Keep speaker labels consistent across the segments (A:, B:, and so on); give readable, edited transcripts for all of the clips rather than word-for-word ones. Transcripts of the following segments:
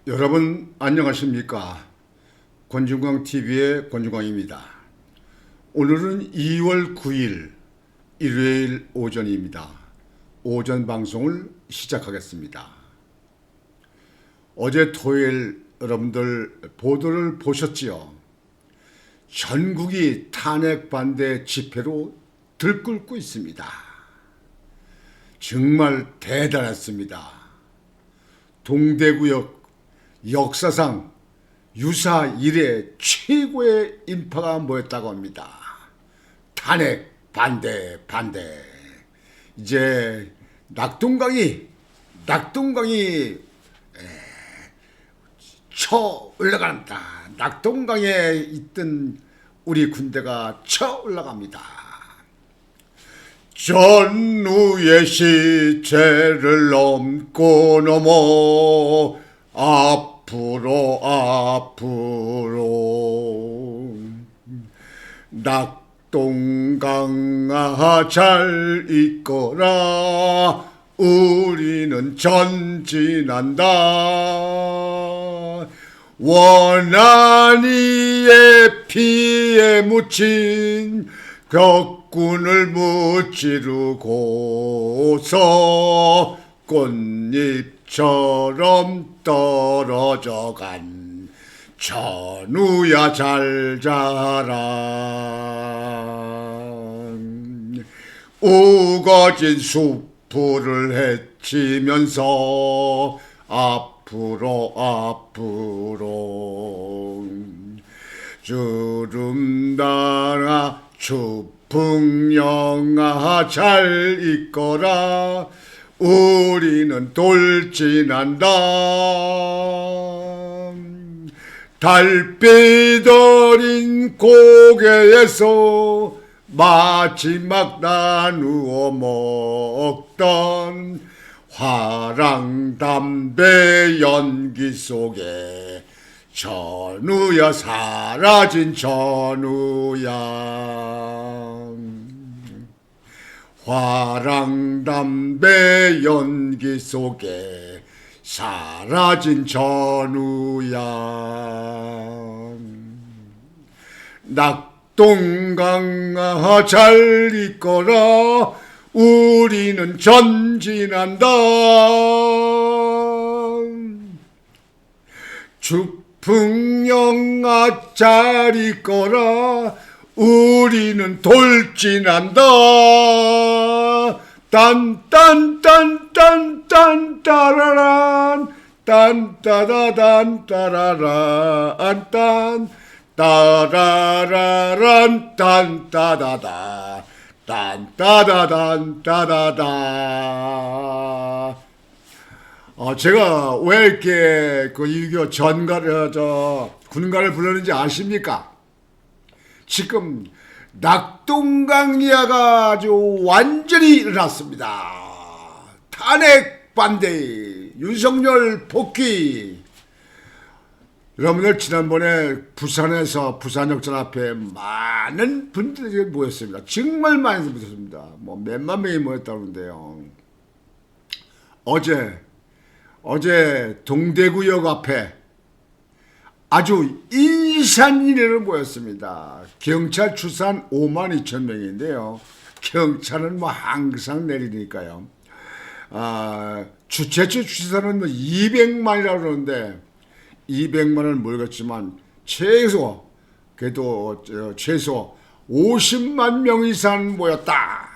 A: 여러분 안녕하십니까? 권중광TV의 권중광입니다. 오늘은 2월 9일 일요일 오전입니다. 오전 방송을 시작하겠습니다. 어제 토요일 여러분들 보도를 보셨지요? 전국이 탄핵 반대 집회로 들끓고 있습니다. 정말 대단했습니다. 동대구역 역사상 유사 이래 최고의 인파가 모였다고 합니다. 탄핵 반대. 이제 낙동강이 쳐 올라간다. 낙동강에 있던 우리 군대가 쳐 올라갑니다. 전우의 시체를 넘고 넘어 앞으로 낙동강아 잘 있거라 우리는 전진한다. 원한이의 피에 묻힌 격군을 무찌르고서 꽃잎처럼 떨어져간 전우야 잘 자라. 우거진 숲을 헤치면서 앞으로 주름 달아 추풍영아 잘 있거라 우리는 돌진한다. 달빛 어린 고개에서 마지막 나누어 먹던 화랑 담배 연기 속에 전우야 사라진 전우야. 화랑 담배 연기 속에 사라진 전우야. 낙동강아 잘 있거라 우리는 전진한다. 주풍영아 잘 있거라 우리는 돌진한다. 딴딴딴딴딴 따라란 딴따다단 따라란 딴 따라라란 딴따다다 딴따다단 따다다. 제가 왜 이렇게 그 6.25 군가를 불렀는지 아십니까? 지금 낙동강리아가 아주 완전히 일어났습니다. 탄핵 반대, 윤석열 복귀. 여러분들 지난번에 부산에서 부산역전 앞에 많은 분들이 모였습니다. 정말 많이 모였습니다. 뭐 몇만 명이 모였다는데요. 어제 동대구역 앞에 아주 인산 이례로 모였습니다. 경찰 추산 5만 2천 명인데요. 경찰은 뭐 항상 내리니까요. 최초 추산은 뭐 200만이라고 그러는데 200만은 모르겠지만 최소 50만 명 이상 모였다.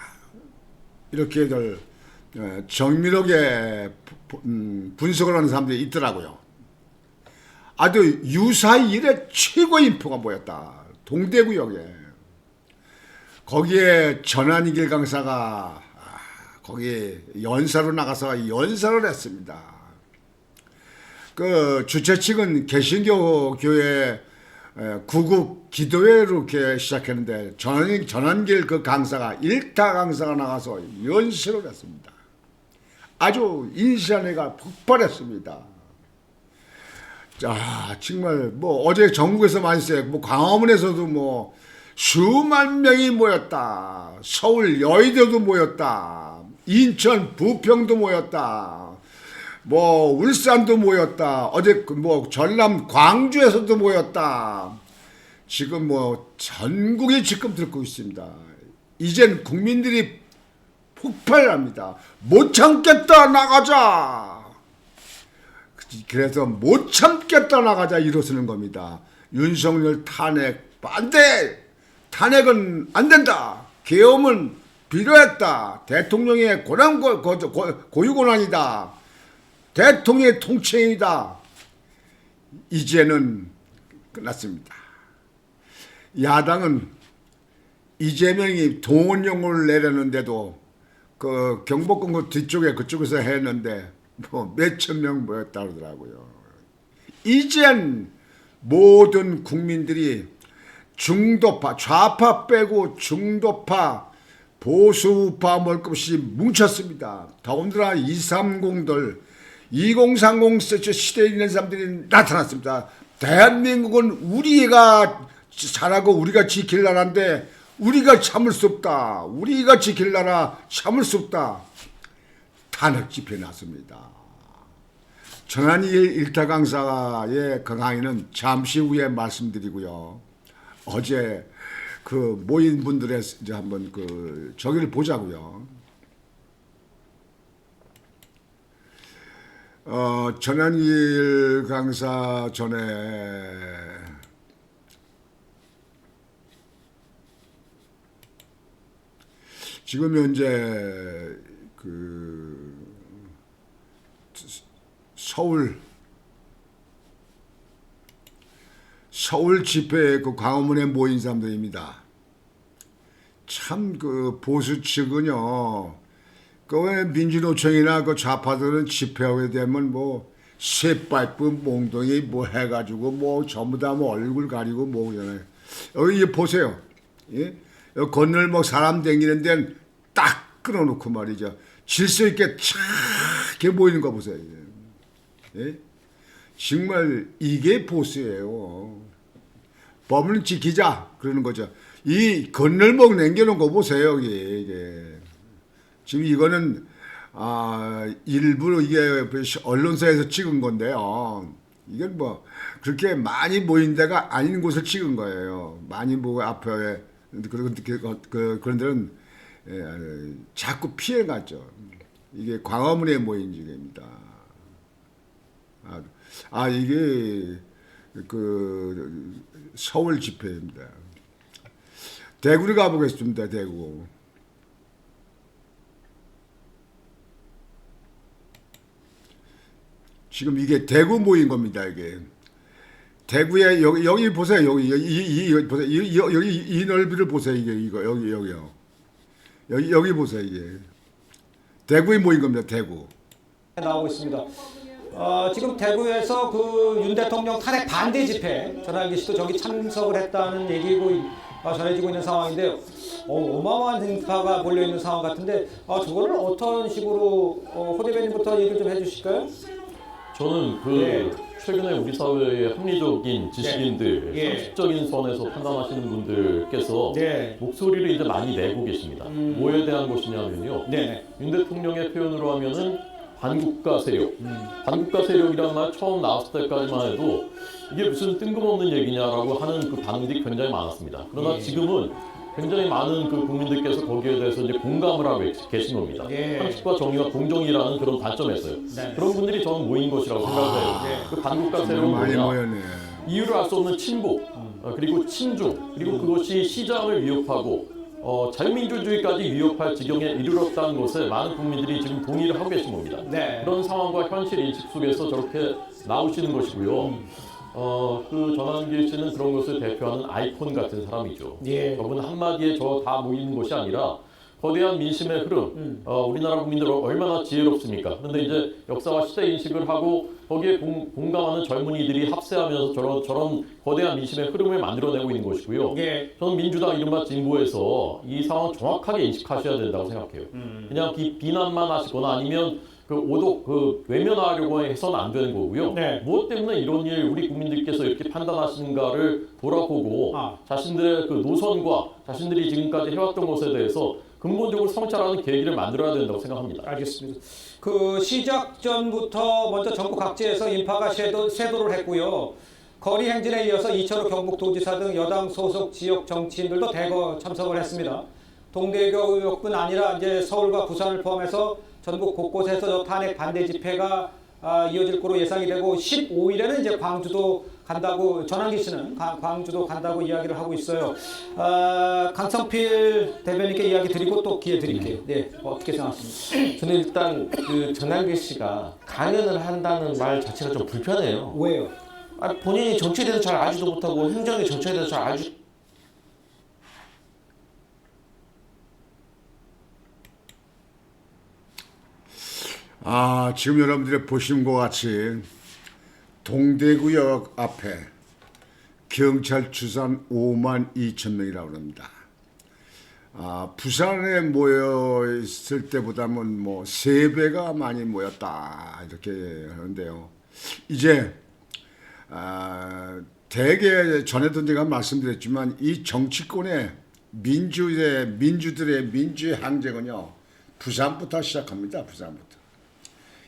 A: 이렇게들 정밀하게 분석을 하는 사람들이 있더라고요. 아주 유사 이래 최고 인포가 모였다. 동대구역에. 거기에 전한길 강사가 거기 연사로 나가서 연사를 했습니다. 그 주최 측은 개신교 교회 구국 기도회로 이렇게 시작했는데 전한길 그 강사가 일타 강사가 나가서 연설을 했습니다. 아주 인산회가 폭발했습니다. 자, 정말 뭐 어제 전국에서 많이 써요. 뭐 광화문에서도 뭐 수만 명이 모였다. 서울 여의도도 모였다. 인천 부평도 모였다. 뭐 울산도 모였다. 어제 뭐 전남 광주에서도 모였다. 지금 뭐 전국이 지금 들고 있습니다. 이젠 국민들이 폭발합니다. 못 참겠다 나가자. 그래서 못 참겠다 나가자 일어서는 겁니다. 윤석열 탄핵 반대. 탄핵은 안 된다. 계엄은 필요했다. 대통령의 고유권한이다. 대통령의 통치이다. 이제는 끝났습니다. 야당은 이재명이 동원령을 내렸는데도 그 경복궁 그 뒤쪽에 그쪽에서 했는데 뭐 몇천 명 모였다 그러더라고요. 이젠 모든 국민들이 중도파, 좌파 빼고 중도파, 보수파 뭘 것 없이 뭉쳤습니다. 더군다나 230들, 2030 시대에 있는 사람들이 나타났습니다. 대한민국은 우리가 잘하고 우리가 지킬 나라인데 우리가 참을 수 없다. 우리가 지킬 나라 참을 수 없다. 탄핵 집회에 났습니다. 전한일 일타 강사의 강의는 잠시 후에 말씀드리고요. 어제 그 모인 분들의 이제 한번 그 저기를 보자고요. 전한일 강사 전에 지금 현재 그 서울 집회 그 광화문에 모인 사람들입니다. 참 그 보수 측은요, 그 왜 민주노총이나 그 좌파들은 집회하게 되면 뭐 쇠파이프 몽둥이 뭐 해가지고 뭐 전부 다 뭐 얼굴 가리고 뭐 그러잖아요. 여기 보세요. 예? 여기 건널목 사람 댕기는 데는 딱 끊어놓고 말이죠. 질서 있게 착 이렇게 모이는 거 보세요. 예? 정말 이게 보수예요. 법을 지키자 그러는 거죠. 이 건널목 남겨놓은 거 보세요. 이게 지금 이거는 일부러 이게 언론사에서 찍은 건데요. 이건 뭐 그렇게 많이 모인 데가 아닌 곳을 찍은 거예요. 많이 모고 앞에 그런 데는 자꾸 피해갔죠. 이게 광화문에 모인 지역입니다. 이게 그 서울 집회입니다. 대구를 가보겠습니다. 대구. 지금 이게 대구 모인 겁니다. 이게 대구에 여기 보세요. 여기 보세요. 여기 이 넓이를 보세요. 이거 여기요. 여기 보세요. 이게 대구에 모인 겁니다. 대구.
B: 나오고 있습니다. 지금 대구에서 그 윤 대통령 탄핵 반대 집회 전환기 씨도 저기 참석을 했다는 얘기고 전해지고 있는 상황인데 어마어마한 인파가 몰려 있는 상황 같은데 저거를 어떤 식으로 호 대변인부터 얘기를 좀 해주실까요?
C: 저는 최근에 우리 사회의 합리적인 지식인들, 상식적인 선에서 판단하시는 분들께서 목소리를 이제 많이 내고 계십니다. 뭐에 대한 것이냐면요. 윤 대통령의 표현으로 하면은 반국가 세력. 반국가 세력이라는 말 처음 나왔을 때까지만 해도 이게 무슨 뜬금없는 얘기냐라고 하는 그 반응들이 굉장히 많았습니다. 그러나 지금은 굉장히 많은 그 국민들께서 거기에 대해서 이제 공감을 하고 계신 겁니다. 상식과 정의와 공정이라는 그런 관점에서요. 그런 분들이 저는 모인 것이라고 생각해요. 그 반국가 세력은 뭐냐? 이유를 알 수 없는 친북, 그리고 친중, 그리고 그것이 시장을 위협하고 자유민주주의까지 위협할 지경에 이르렀다는 것에 많은 국민들이 지금 동의를 하고 계신 겁니다. 그런 상황과 현실 인식 속에서 저렇게 나오시는 것이고요. 그 전환기 씨는 그런 것을 대표하는 아이콘 같은 사람이죠. 저분 한마디에 저 다 모이는 것이 아니라 거대한 민심의 흐름, 우리나라 국민들 얼마나 지혜롭습니까? 그런데 이제 역사와 시대 인식을 하고 거기에 공감하는 젊은이들이 합세하면서 저런 거대한 민심의 흐름을 만들어내고 있는 것이고요. 저는 민주당 이른바 진보에서 이 상황 정확하게 인식하셔야 된다고 생각해요. 그냥 비난만 하시거나 아니면 외면하려고 해서는 안 되는 거고요. 무엇 때문에 이런 일 우리 국민들께서 이렇게 판단하시는가를 돌아보고 자신들의 그 노선과 자신들이 지금까지 해왔던 것에 대해서 근본적으로 성찰하는 계기를 만들어야 된다고 생각합니다.
B: 알겠습니다. 그 시작 전부터 먼저 전국 각지에서 인파가 쇄도를 했고요. 거리 행진에 이어서 이철우 경북도지사 등 여당 소속 지역 정치인들도 대거 참석을 했습니다. 동대구뿐 아니라 이제 서울과 부산을 포함해서 전국 곳곳에서 탄핵 반대 집회가 이어질 거로 예상이 되고 15일에는 이제 광주도 간다고 전환기 씨는 광주도 간다고 이야기를 하고 있어요. 강성필 대변인께 이야기 드리고 또 기회 드릴게요. 네, 어떻게 생각하십니까?
D: 저는 일단 그 전환기 씨가 강연을 한다는 말 자체가 좀 불편해요.
B: 왜요?
D: 본인이 정치에 대해서 잘 알지도 못하고 행정의 정치에 대해서 잘 알지.
A: 지금 여러분들이 보신 것 같이 동대구역 앞에 경찰 추산 5만 2천 명이라고 합니다. 부산에 모여 있을 때보다는 뭐 3배가 많이 모였다 이렇게 하는데요. 이제 대개 전에도 제가 말씀드렸지만 이 정치권의 민주들의 민주의 항쟁은요 부산부터 시작합니다. 부산부터.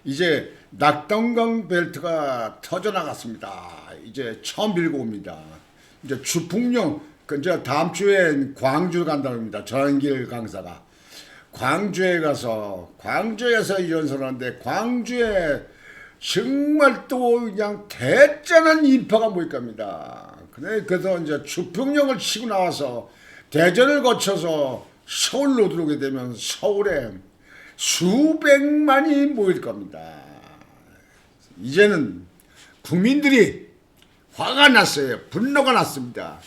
A: 이제 낙동강 벨트가 터져나갔습니다. 이제 처음 밀고 옵니다. 이제 주풍령, 이제 다음 주엔 광주 간다고 합니다. 전환길 강사가. 광주에서 연설하는데 광주에 정말 또 그냥 대단한 인파가 모일 겁니다. 그래서 이제 주풍령을 치고 나와서 대전을 거쳐서 서울로 들어오게 되면 서울에 수백만이 모일 겁니다. 이제는 국민들이 화가 났어요. 분노가 났습니다.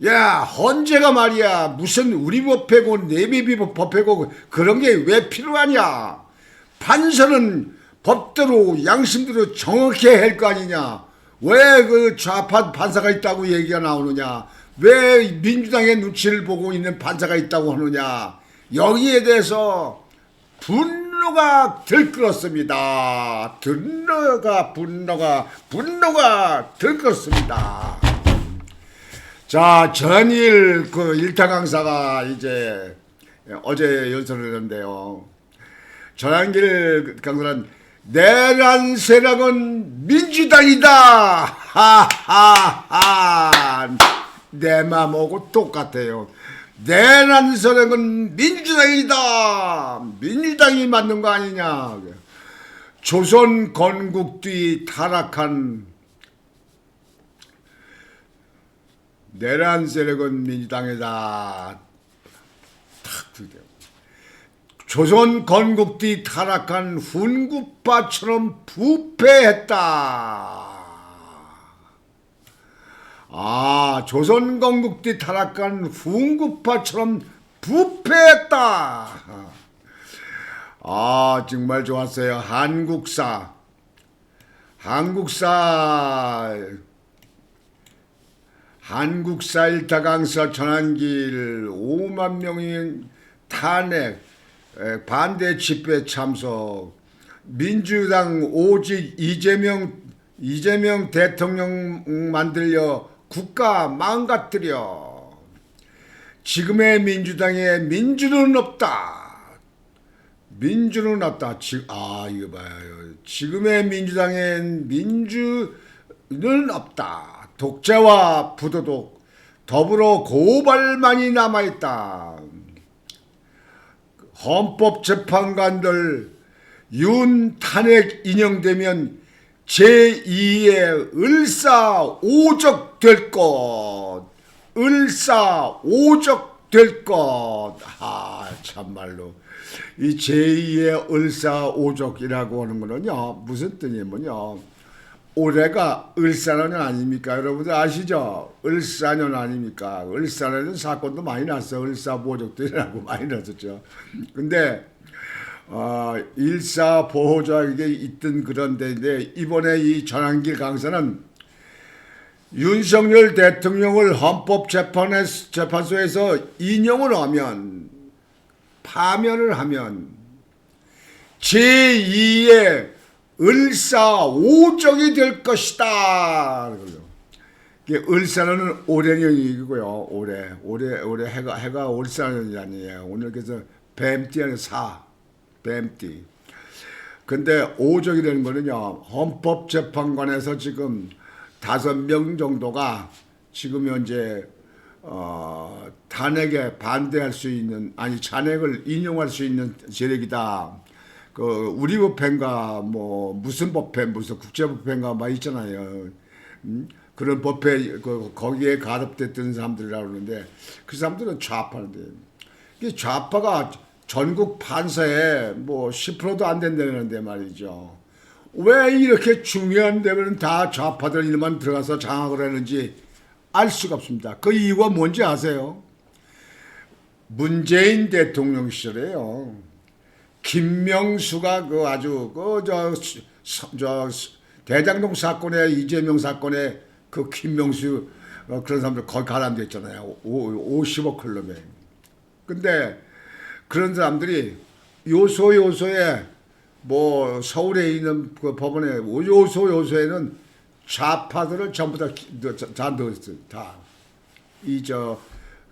A: 야, 헌재가 말이야 무슨 우리 법 빼고 내비 법 빼고 그런 게 왜 필요하냐. 판사는 법대로 양심대로 정확히 할 거 아니냐. 왜 그 좌파 판사가 있다고 얘기가 나오느냐. 왜 민주당의 눈치를 보고 있는 판사가 있다고 하느냐. 여기에 대해서 분노가 들끓었습니다. 분노가 들끓었습니다. 자, 전일 그 일타 강사가 이제 어제 연설을 했는데요. 전한길 강사는 내란 세력은 민주당이다. 하하하. 내 마음하고 똑같아요. 내란 세력은 민주당이다. 민주당이 맞는 거 아니냐. 조선 건국 뒤 타락한 내란 세력은 민주당이다. 조선 건국 뒤 타락한 훈구파처럼 부패했다. 조선 건국 뒤 타락한 훈구파처럼 부패했다. 정말 좋았어요. 한국사 일타 강사 전환길 5만 명이 탄핵 반대 집회 참석. 민주당 오직 이재명 대통령 만들려 국가 망가뜨려. 지금의 민주당에 민주는 없다. 민주는 없다. 이거 봐요. 지금의 민주당엔 민주는 없다. 독재와 부도덕, 더불어 고발만이 남아있다. 헌법재판관들 윤 탄핵 인용되면 제2의 을사오적 될 것. 을사오적 될 것. 참말로. 이 제2의 을사오적이라고 하는 거는요, 무슨 뜻이냐면요, 올해가 을사년 아닙니까? 여러분들 아시죠? 을사년 아닙니까? 을사년 사건도 많이 났어. 을사보호적들이라고 많이 났었죠. 근데 일사보호자에게 있던 그런 데인데, 이번에 이 전환길 강사는 윤석열 대통령을 헌법재판소에서 인용을 하면, 파면을 하면 제2의 을사오적이 될 것이다. 을사년은 올해년이고요. 올해 해가 을사년이라니에요. 오늘 그래서 뱀띠 아니라 사, 뱀띠. 근데 오적이라는 거는요, 헌법재판관에서 지금 5명 정도가 지금 현재 탄핵에 반대할 수 있는, 아니 탄핵을 인용할 수 있는 세력이다. 그 우리 법회인가 뭐 무슨 법회, 무슨 국제법회인가 막 있잖아요. 그런 법회 거기에 가납됐던 사람들이라고 그러는데 그 사람들은 좌파인데 이 좌파가 전국 판사에 뭐 10%도 안 된다는데 말이죠. 왜 이렇게 중요한 데는 다 좌파들 일만 들어가서 장악을 하는지 알 수가 없습니다. 그 이유가 뭔지 아세요? 문재인 대통령 시절에요. 김명수가 그 아주 저 대장동 사건에 이재명 사건에 그 김명수 그런 사람들 거기 가담됐잖아요. 50억 클럽에. 근데 그런 사람들이 요소에 뭐 서울에 있는 그 법원에 요소에는 좌파들을 전부 다 넣었어요. 다.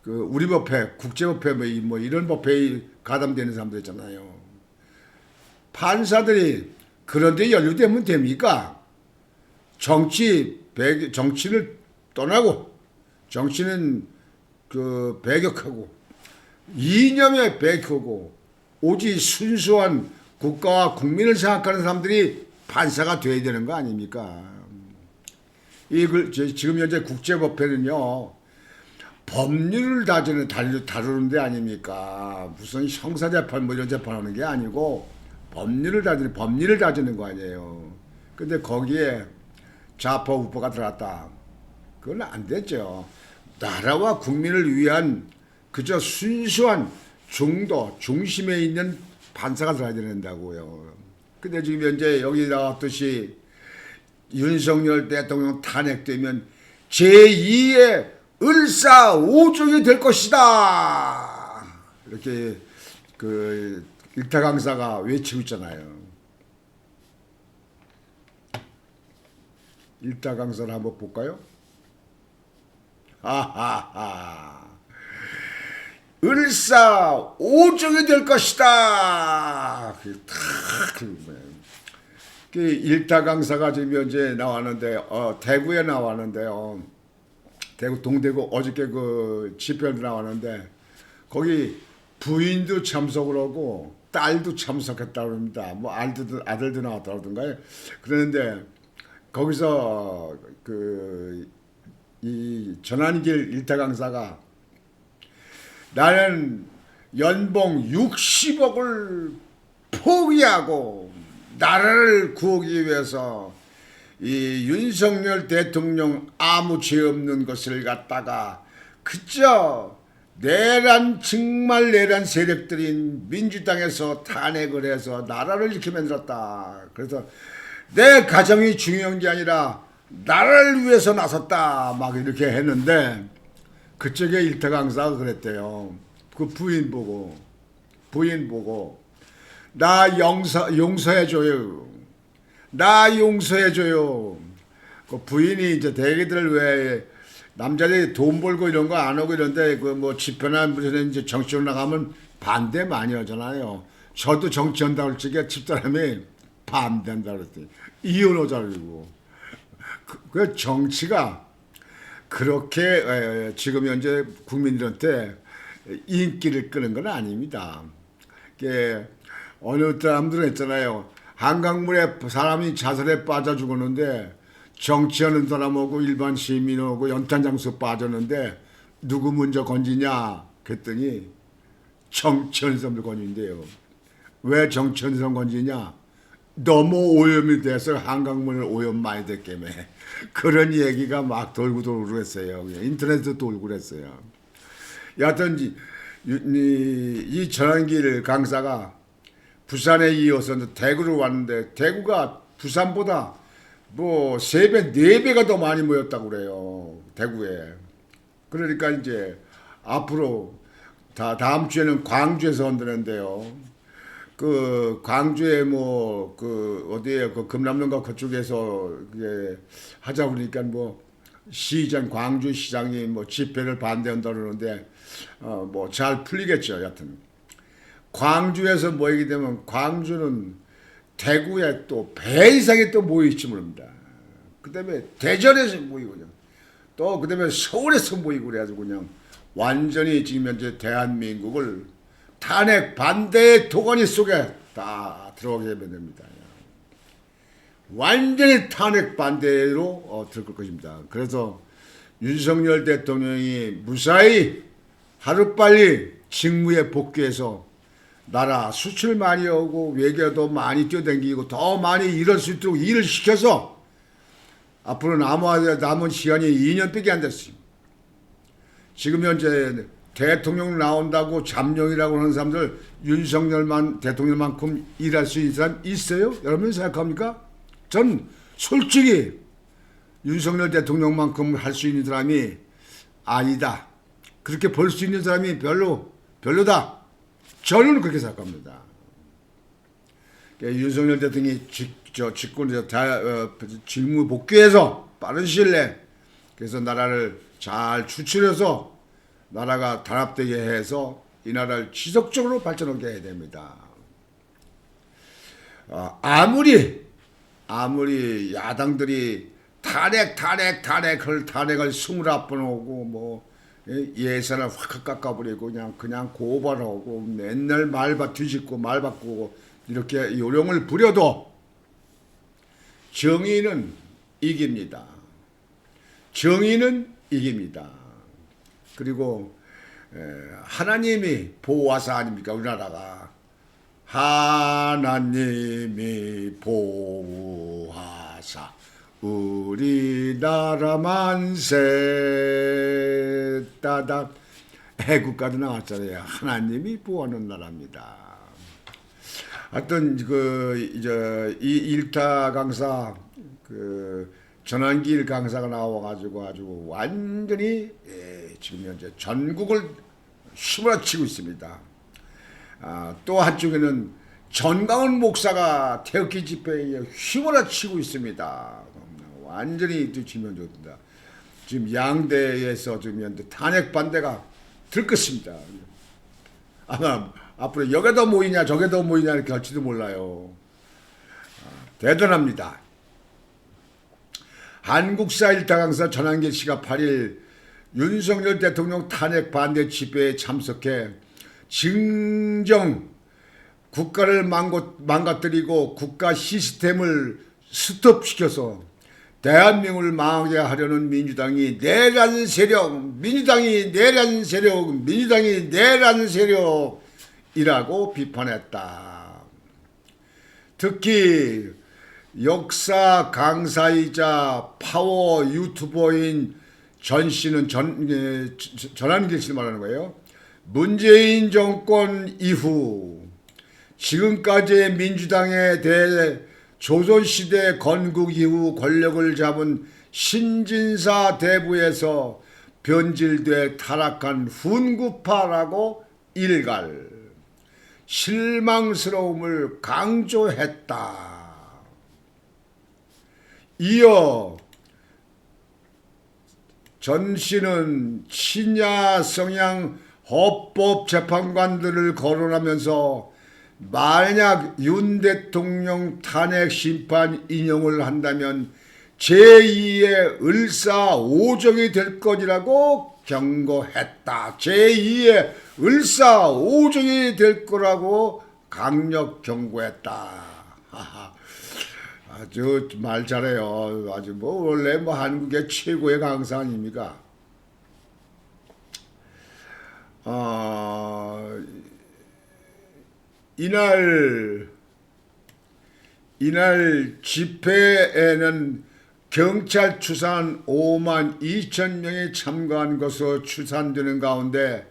A: 그 우리 법회, 국제법회 뭐 이런 법회에 가담되는 사람들 있잖아요. 판사들이 그런데 연루되면 됩니까? 정치를 떠나고 정치는 그 배격하고 이념에 배격하고 오직 순수한 국가와 국민을 생각하는 사람들이 판사가 돼야 되는 거 아닙니까? 지금 현재 국제법회는요, 법률을 다루는 데 아닙니까? 무슨 형사재판 뭐 이런 재판하는 게 아니고 법률을 다루는 거 아니에요. 근데 거기에 좌파 우파가 들어갔다. 그건 안 됐죠. 나라와 국민을 위한 그저 순수한 중심에 있는 판사가 들어야 된다고요. 근데 지금 현재 여기 나왔듯이 윤석열 대통령 탄핵되면 제2의 을사오종이 될 것이다. 이렇게 그 일타 강사가 외치고 있잖아요. 일타 강사를 한번 볼까요? 하하하. 을사오종이 될 것이다. 그 일타 강사가 지금 현재 나왔는데 대구에 나왔는데요. 대구 동대구 어저께 그 집회도 나왔는데 거기 부인도 참석을 하고 딸도 참석했다고 합니다. 뭐 아들도 나왔다고 그러던가요. 그러는데 거기서 이 전환길 일타 강사가 나는 연봉 60억을 포기하고 나라를 구하기 위해서 이 윤석열 대통령 아무 죄 없는 것을 갖다가 그저 정말 내란 세력들인 민주당에서 탄핵을 해서 나라를 이렇게 만들었다. 그래서 내 가정이 중요한 게 아니라 나라를 위해서 나섰다. 막 이렇게 했는데 그쪽에 일타 강사가 그랬대요. 그 부인 보고 나 용서해줘요. 나 용서해줘요. 그 부인이 이제 대개들 왜 남자들이 돈 벌고 이런 거 안 하고 이런데 그 뭐 집회나 무슨 이제 정치로 나가면 반대 많이 하잖아요. 저도 정치한다고 할 적에 집사람이 반대한다 그랬더니 이혼하자고. 그 정치가 그렇게 지금 현재 국민들한테 인기를 끄는 건 아닙니다. 어느 사람들은 했잖아요. 한강물에 사람이 자살에 빠져 죽었는데 정치하는 사람하고 일반 시민하고 연탄장수 빠졌는데 누구 먼저 건지냐 그랬더니 정치하는 사람들 건진대요. 왜 정치하는 사람 건지냐? 너무 오염이 돼서 한강물을 오염 많이 됐겠네. 그런 얘기가 막 돌고 그랬어요. 인터넷에도 돌고 그랬어요. 여하튼 이 전환길 강사가 부산에 이어서 대구로 왔는데 대구가 부산보다 뭐 3배, 4배가 더 많이 모였다고 그래요. 대구에. 그러니까 이제 앞으로 다음 주에는 광주에서 한다는데요. 그 광주에 뭐 그 어디에 그 금남동가 그쪽에서 그게 하자 그러니까 뭐 광주 시장이 뭐 집회를 반대한다 그러는데 뭐 잘 풀리겠죠. 여하튼 광주에서 모이게 되면 광주는 대구에 또 배 이상이 또 모일지 모릅니다. 그 다음에 대전에서 모이고 그냥 또 그 다음에 서울에서 모이고 그래가지고 그냥 완전히 지금 현재 대한민국을 탄핵 반대의 도가니 속에 다 들어가게 되면 됩니다. 완전히 탄핵 반대로 들어갈 것입니다. 그래서 윤석열 대통령이 무사히 하루빨리 직무에 복귀해서 나라 수출 많이 오고 외교도 많이 뛰어다니고 더 많이 일할 수 있도록 일을 시켜서 앞으로 남은 시간이 2년밖에 안 됐어요. 지금 현재 대통령 나온다고 잠룡이라고 하는 사람들 윤석열만 대통령만큼 일할 수 있는 사람 있어요? 여러분 생각합니까? 전 솔직히 윤석열 대통령만큼 할 수 있는 사람이 아니다. 그렇게 볼 수 있는 사람이 별로다. 저는 그렇게 생각합니다. 윤석열 대통령이 직권에서 직무 복귀해서 빠른 시일 내에 그래서 나라를 잘 추출해서 나라가 단합되게 해서 이 나라를 지속적으로 발전하게 해야 됩니다. 아무리 야당들이 탄핵을 29번 오고 뭐 예산을 확 깎아버리고 그냥 고발하고 맨날 말바 뒤집고 말 바꾸고 이렇게 요령을 부려도 정의는 이깁니다. 정의는 이깁니다. 그리고 하나님이 보호하사 아닙니까? 우리나라가 하나님이 보호하사 우리나라 만세 따다 애국가도 나왔잖아요. 하나님이 보호하는 나라입니다. 하여튼 이 일타 강사 전환길 강사가 나와가지고 아주 완전히 지금 현재 전국을 휘몰아치고 있습니다. 또 한쪽에는 전광훈 목사가 태극기 집회에 휘몰아치고 있습니다. 완전히 지금 현재 지금 양대에서 지금 현재 탄핵 반대가 들 것입니다. 아마 앞으로 여기도 모이냐 저기도 모이냐 이렇게 할지도 몰라요. 대단합니다. 한국사 일타 강사 전환길 씨가 8일 윤석열 대통령 탄핵 반대 집회에 참석해 증정 국가를 망가뜨리고 국가 시스템을 스톱시켜서 대한민국을 망하게 하려는 민주당이 내란 세력, 민주당이 내란 세력이라고 비판했다. 특히 역사 강사이자 파워 유튜버인 전 씨는 전환길 씨를 말하는 거예요. 문재인 정권 이후 지금까지의 민주당에 대해 조선시대 건국 이후 권력을 잡은 신진사 대부에서 변질돼 타락한 훈구파라고 일갈 실망스러움을 강조했다. 이어 전 씨는 친야 성향 헌법재판관들을 거론하면서 만약 윤 대통령 탄핵 심판 인용을 한다면 제2의 을사오정이 될 것이라고 경고했다. 제2의 을사오정이 될 거라고 강력 경고했다. 아주 말 잘해요. 아주 원래 한국의 최고의 강사 아닙니까? 이날 집회에는 경찰 추산 5만 2천 명이 참가한 것으로 추산되는 가운데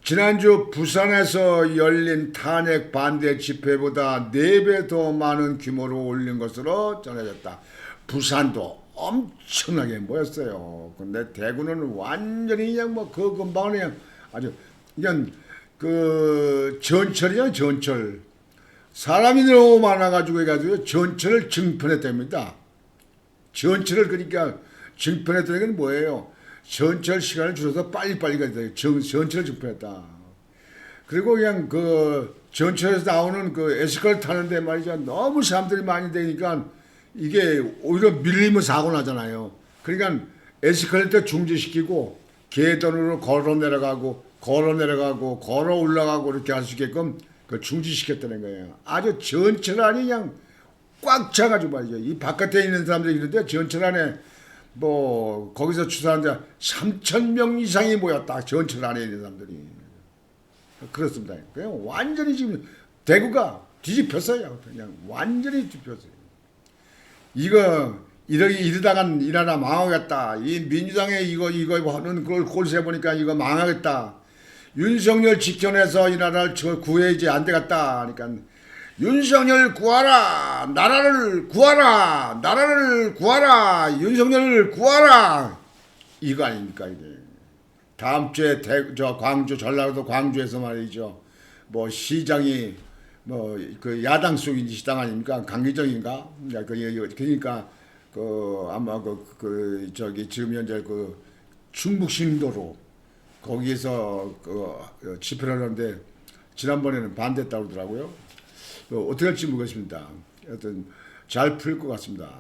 A: 지난주 부산에서 열린 탄핵 반대 집회보다 4배 더 많은 규모로 올린 것으로 전해졌다. 부산도 엄청나게 모였어요. 근데 대구는 완전히 그냥 그 근방은 그냥 아주 그냥 전철이야 전철. 사람이 너무 많아가지고 해가지고 전철을 증편했답니다. 전철을 그러니까 증편했다는 건 뭐예요? 전철 시간을 줄여서 빨리빨리 가야 돼요. 전철을 증편했다. 그리고 그냥 그 전철에서 나오는 그 에스컬레이터 타는데 말이죠. 너무 사람들이 많이 되니까 이게 오히려 밀리면 사고 나잖아요. 그러니까 에스컬레이터 중지시키고 계단으로 걸어 내려가고 걸어 올라가고 이렇게 할 수 있게끔 그 중지시켰다는 거예요. 아주 전철 안이 그냥 꽉 차가지고 말이죠. 이 바깥에 있는 사람들이 있는데 전철 안에 뭐 거기서 추사하는데 3,000명 이상이 모였다. 전철 안에 있는 사람들이. 그렇습니다. 그냥 완전히 지금 대구가 뒤집혔어요. 그냥 완전히 뒤집혔어요. 이거 이러다간 이 나라 망하겠다. 이 민주당에 이거 하는 걸 꼴세 보니까 이거 망하겠다. 윤석열 지켜내서 이 나라를 구해야지 안 되겠다. 그러니까 윤석열 구하라. 나라를 구하라. 나라를 구하라. 윤석열을 구하라. 이거 아닙니까 이게. 다음 주에 광주 전라도 광주에서 말이죠. 뭐 시장이 뭐 그 야당 속인 시당 아닙니까? 강기정인가? 그러니까 그 아마 저기 지금 현재 그 충북 신도로 거기에서 그 집회를 하는데 지난번에는 반대했다고 그러더라고요. 어떻게 할지 모르겠습니다. 하여튼 잘 풀 것 같습니다.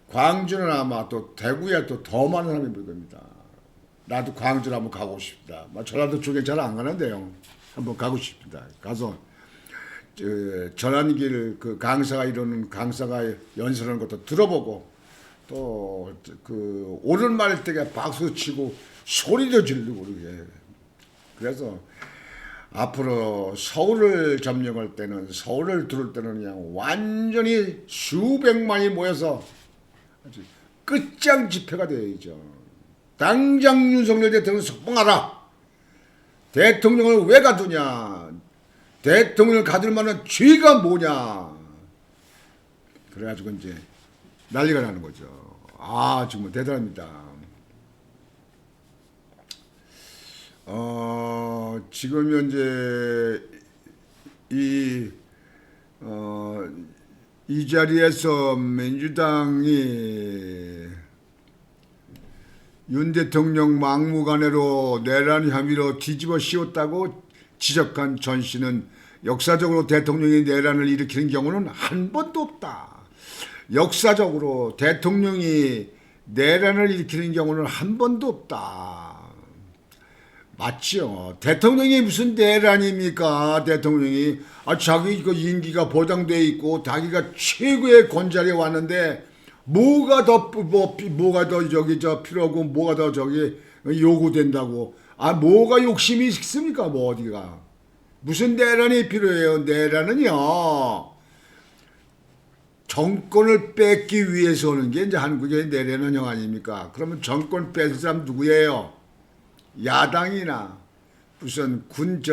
A: 광주는 아마 또 대구에 또 더 많은 사람이 볼 겁니다. 나도 광주를 한번 가고 싶다. 전라도 쪽에 잘 안 가는데요. 한번 가고 싶습니다. 가서 전환길 그 강사가 이루는 강사가 연설하는 것도 들어보고 또 그 옳은 말 때에 박수 치고 소리도 지르고 그러게. 그래서 앞으로 서울을 점령할 때는 서울을 들을 때는 그냥 완전히 수백만이 모여서 아주 끝장 집회가 되어야죠. 당장 윤석열 대통령 석방하라. 대통령을 왜 가두냐. 대통령을 가둘 만한 죄가 뭐냐. 그래가지고 이제 난리가 나는 거죠. 아 정말 대단합니다. 지금 현재 이 자리에서 민주당이 윤 대통령 막무가내로 내란 혐의로 뒤집어 씌웠다고 지적한 전 씨는 역사적으로 대통령이 내란을 일으키는 경우는 한 번도 없다. 역사적으로 대통령이 내란을 일으키는 경우는 한 번도 없다. 맞죠. 대통령이 무슨 내란입니까? 대통령이 자기 그 임기가 보장돼 있고 자기가 최고의 권자리에 왔는데 뭐가 더 저기 필요하고 뭐가 더 저기 요구된다고. 뭐가 욕심이 있습니까? 뭐 어디가 무슨 내란이 필요해요? 내란은요 정권을 뺏기 위해서 오는 게 이제 한국의 내란은형 아닙니까? 그러면 정권 뺏을 사람 누구예요? 야당이나 무슨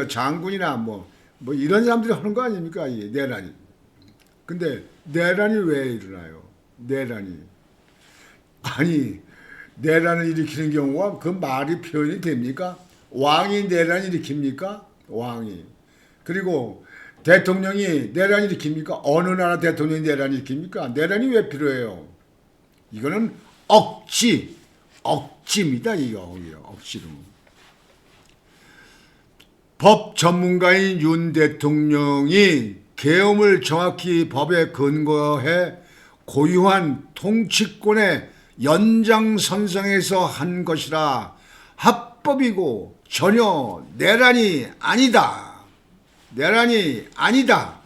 A: 장군이나 뭐 이런 사람들이 하는 거 아닙니까? 이 내란이. 근데 내란이 왜 일어나요? 내란이. 아니 내란을 일으키는 경우가 그 말이 표현이 됩니까? 왕이 내란 일으킵니까? 왕이. 그리고 대통령이 내란 일으킵니까? 어느 나라 대통령이 내란 일으킵니까? 내란이 왜 필요해요? 이거는 억지입니다. 이거 억지로. 법 전문가인 윤 대통령이 계엄을 정확히 법에 근거해 고유한 통치권의 연장선상에서 한 것이라 합법이고 전혀 내란이 아니다. 내란이 아니다.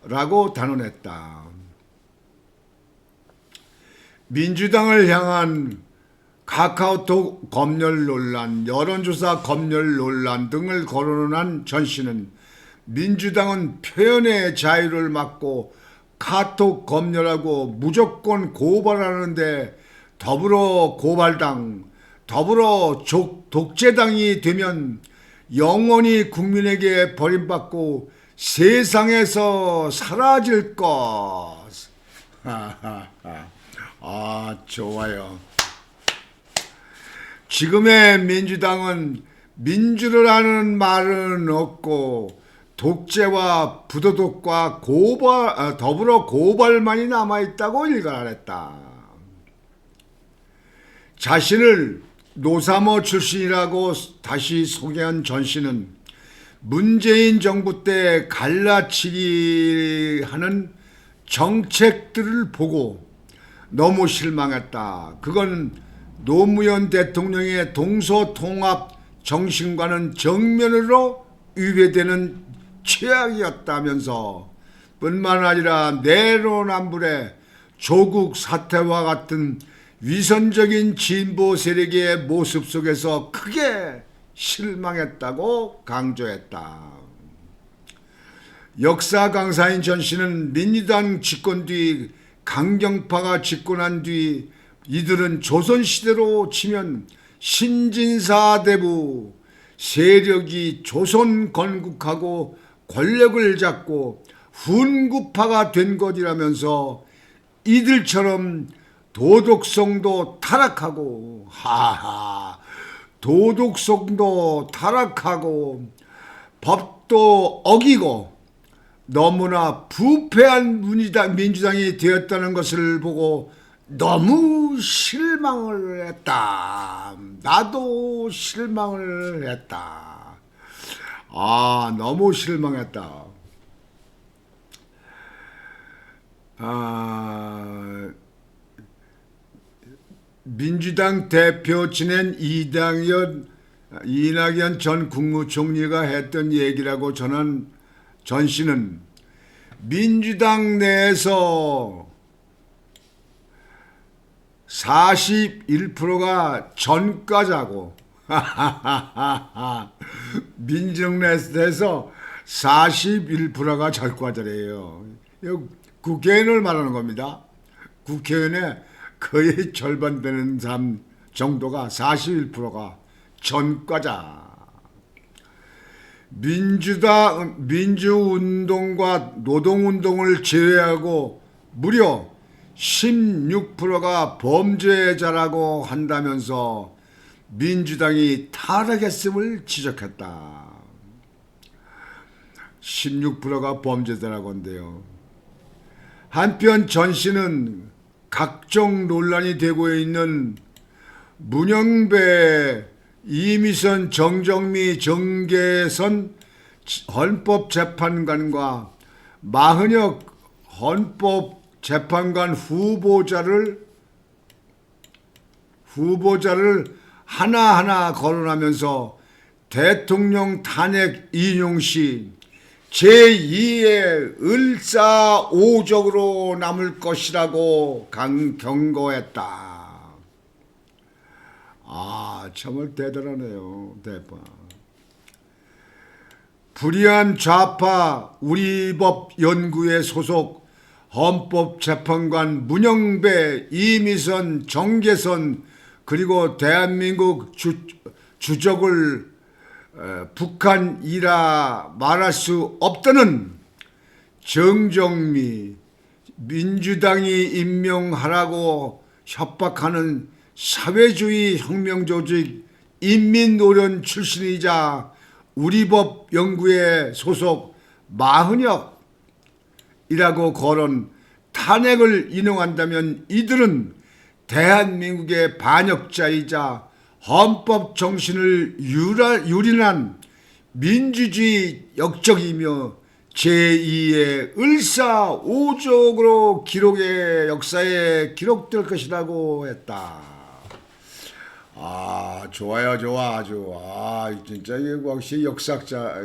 A: 라고 단언했다. 민주당을 향한 카카오톡 검열 논란, 여론조사 검열 논란 등을 거론한 전 씨는 민주당은 표현의 자유를 막고 카톡 검열하고 무조건 고발하는데 더불어 독재당이 되면 영원히 국민에게 버림받고 세상에서 사라질 것. 좋아요. 지금의 민주당은 민주를 하는 말은 없고 독재와 부도덕과 더불어 고발만이 남아있다고 일갈했다. 자신을 노사모 출신이라고 다시 소개한 전 씨는 문재인 정부 때 갈라치기 하는 정책들을 보고 너무 실망했다. 그건 노무현 대통령의 동서통합 정신과는 정면으로 위배되는 최악이었다면서 뿐만 아니라 내로남불의 조국 사태와 같은 위선적인 진보 세력의 모습 속에서 크게 실망했다고 강조했다. 역사 강사인 전 씨는 민주당 집권 뒤 강경파가 집권한 뒤 이들은 조선시대로 치면 신진사대부 세력이 조선 건국하고 권력을 잡고 훈구파가 된 것이라면서 이들처럼 도덕성도 타락하고 도덕성도 타락하고 법도 어기고 너무나 부패한 민주당이 되었다는 것을 보고 너무 실망을 했다. 나도 실망을 했다. 너무 실망했다. 민주당 대표 지낸 이낙연 전 국무총리가 했던 얘기라고 전한 전 씨는 민주당 내에서 41%가 전과자고 민주당 내에서 41%가 전과자래요. 국회의원을 말하는 겁니다. 국회의원의 거의 절반 되는 사람 정도가 41%가 전과자. 민주운동과 노동운동을 제외하고 무려 16%가 범죄자라고 한다면서 민주당이 타락했음을 지적했다. 16%가 범죄자라고 한대요. 한편 전 씨는 각종 논란이 되고 있는 문영배, 이미선, 정정미, 정계선 헌법재판관과 마흔혁 헌법재판관 후보자를 하나하나 거론하면서 대통령 탄핵 인용 시 제2의 을사오적으로 남을 것이라고 경고했다. 정말 대단하네요. 대파. 불의한 좌파 우리법 연구회 소속 헌법재판관 문영배, 이미선, 정계선 그리고 대한민국 주적을 북한이라 말할 수 없다는 정정미, 민주당이 임명하라고 협박하는 사회주의 혁명조직 인민노련 출신이자 우리법 연구회 소속 마흔혁이라고 거론 탄핵을 인용한다면 이들은 대한민국의 반역자이자 헌법 정신을 유린한 민주주의 역적이며 제2의 을사오적으로 역사에 기록될 것이라고 했다. 좋아요, 좋아, 아주. 진짜 이거 역시 역사학자,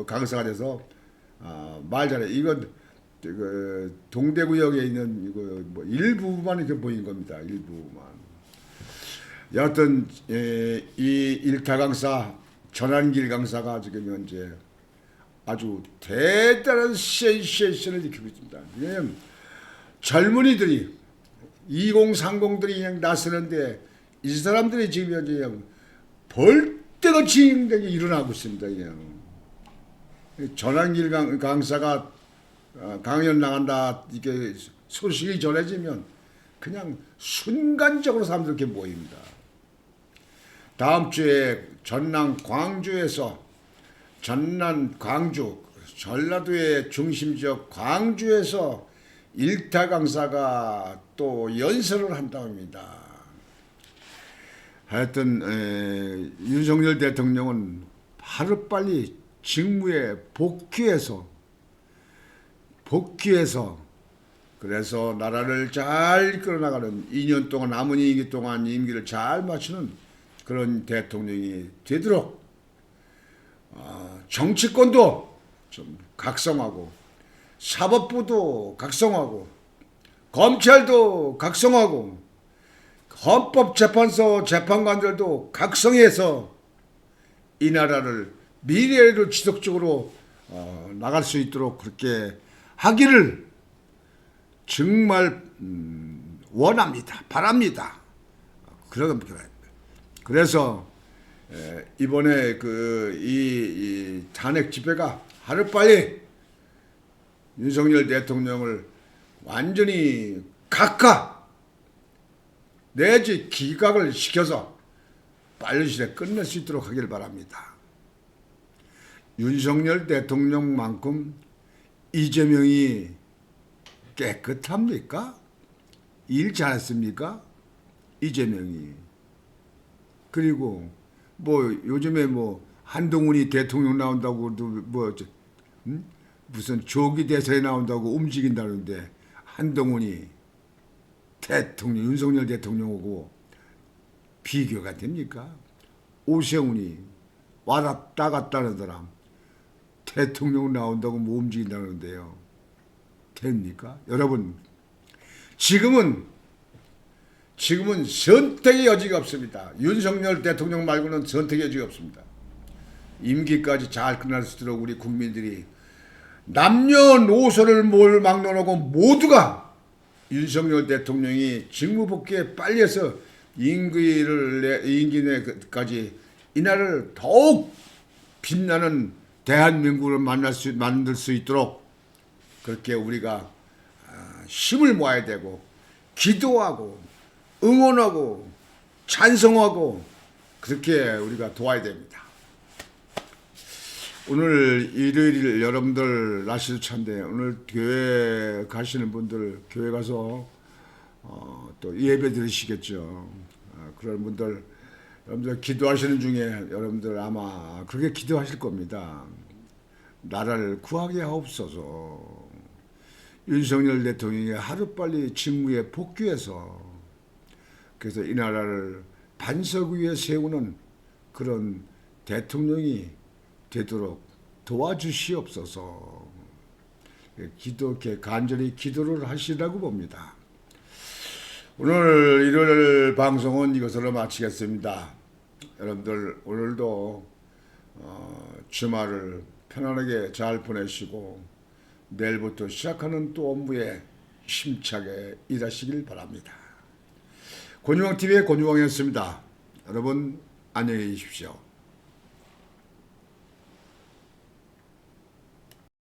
A: 강사가 돼서 말 잘해. 이건 동대구역에 있는 이거 뭐 일부만 이렇게 보인 겁니다. 일부만. 여하튼 이 일타 강사 전한길 강사가 지금 현재 아주 대단한 센세이션을 일으키고 있습니다. 왜냐하면 젊은이들이 2030들이 그냥 나서는데 이 사람들이 지금 현재 그냥 벌떼같이 일어나고 있습니다. 그냥 전한길 강사가 강연 나간다 이렇게 소식이 전해지면 그냥 순간적으로 사람들 이렇게 모입니다. 다음 주에 전남 광주에서 광주 전라도의 중심지역 광주에서 일타 강사가 또 연설을 한다고 합니다. 하여튼 윤석열 대통령은 하루빨리 직무에 복귀해서 그래서 나라를 잘 이끌어나가는 2년 동안 남은 임기 동안 임기를 잘 마치는 그런 대통령이 되도록 정치권도 좀 각성하고 사법부도 각성하고 검찰도 각성하고 헌법재판소 재판관들도 각성해서 이 나라를 미래를 지속적으로 나갈 수 있도록 그렇게 하기를 정말 원합니다. 바랍니다. 그래서 이번에 이 탄핵 집회가 하루빨리 윤석열 대통령을 완전히 각하 내지 기각을 시켜서 빠른 시일에 끝낼 수 있도록 하길 바랍니다. 윤석열 대통령만큼 이재명이 깨끗합니까? 일 잘했습니까? 이재명이. 그리고 요즘에 한동훈이 대통령 나온다고도 무슨 조기 대선에 나온다고 움직인다는데 한동훈이 윤석열 대통령하고 비교가 됩니까? 오세훈이 왔다 갔다 하는 사람 대통령 나온다고 움직인다는데요. 됩니까? 여러분, 지금은 선택의 여지가 없습니다. 윤석열 대통령 말고는 선택의 여지가 없습니다. 임기까지 잘 끝날 수 있도록 우리 국민들이 남녀노소를 막론하고 모두가 윤석열 대통령이 직무 복귀에 빨리 해서 임기 내까지 이 나라를 더욱 빛나는 대한민국을 만들 수 있도록 그렇게 우리가 힘을 모아야 되고 기도하고 응원하고 찬성하고 그렇게 우리가 도와야 됩니다. 오늘 일요일 여러분들 날씨도 찬데 오늘 교회 가시는 분들 교회 가서 또 예배 들으시겠죠. 그런 분들 여러분들 기도하시는 중에 여러분들 아마 그렇게 기도하실 겁니다. 나라를 구하게 하옵소서. 윤석열 대통령이 하루빨리 직무에 복귀해서 그래서 이 나라를 반석 위에 세우는 그런 대통령이 되도록 도와주시옵소서. 간절히 기도를 하시라고 봅니다. 오늘 일요일 방송은 이것으로 마치겠습니다. 여러분들 오늘도 주말을 편안하게 잘 보내시고 내일부터 시작하는 또 업무에 힘차게 일하시길 바랍니다. 권유왕TV의 권유왕이었습니다. 여러분 안녕히 계십시오.